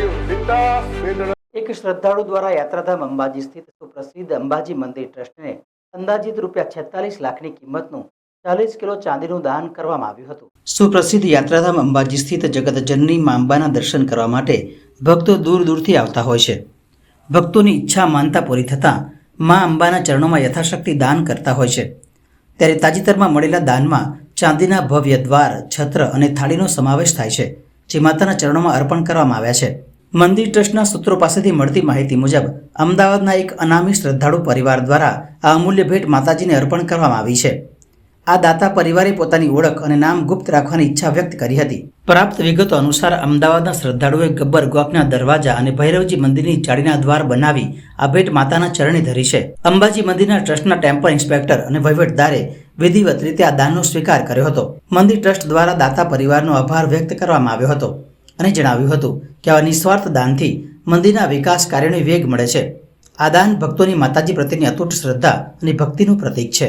એક શ્રદ્ધાળુ દ્વારા યાત્રાધામ અંબાજી સ્થિત સુપ્રસિદ્ધ અંબાજી મંદિર ટ્રસ્ટને અંદાજિત ₹46 લાખની કિંમતનું 40 કિલો ચાંદીનું દાન કરવામાં આવ્યું હતું। સુપ્રસિદ્ધ યાત્રાધામ અંબાજી સ્થિત જગતજનની મા અંબાના દર્શન કરવા માટે ભક્તો દૂર દૂરથી આવતા હોય છે। ભક્તોની ઈચ્છા માનતા પૂરી થતાં મા અંબાના ચરણોમાં યથાશક્તિ દાન કરતા હોય છે। ત્યારે તાજેતરમાં મળેલા દાનમાં ચાંદીના ભવ્ય દ્વાર, છત્ર અને થાળીનો સમાવેશ થાય છે, જે માતાના ચરણોમાં અર્પણ કરવામાં આવ્યા છે। મંદિર ટ્રસ્ટના સૂત્રો પાસેથી મળતી માહિતી મુજબ અમદાવાદના એક અનામી શ્રદ્ધાળુ પરિવાર દ્વારા આ અમૂલ્ય ભેટ માતાજીને અર્પણ કરવામાં આવી છે। આ દાતા પરિવારે પોતાની ઓળખ અને નામ ગુપ્ત રાખવાની ઈચ્છા વ્યક્ત કરી હતી। પ્રાપ્ત વિગતો અનુસાર અમદાવાદના શ્રદ્ધાળુએ ગબ્બર ગોકના દરવાજા અને ભૈરવજી મંદિરની ચાળીના દ્વાર બનાવી આ ભેટ માતાના ચરણે ધરી છે। અંબાજી મંદિરના ટ્રસ્ટના ટેમ્પલ ઇન્સ્પેક્ટર અને વહીવટદારે વિધિવત રીતે આ દાનનો સ્વીકાર કર્યો હતો। મંદિર ટ્રસ્ટ દ્વારા દાતા પરિવારનો આભાર વ્યક્ત કરવામાં આવ્યો હતો અને જણાવ્યું હતું કે આવા નિસ્વાર્થ દાનથી મંદિરના વિકાસ કાર્યોને વેગ મળે છે। આ દાન ભક્તોની માતાજી પ્રત્યેની અતૂટ શ્રદ્ધા અને ભક્તિનું પ્રતીક છે।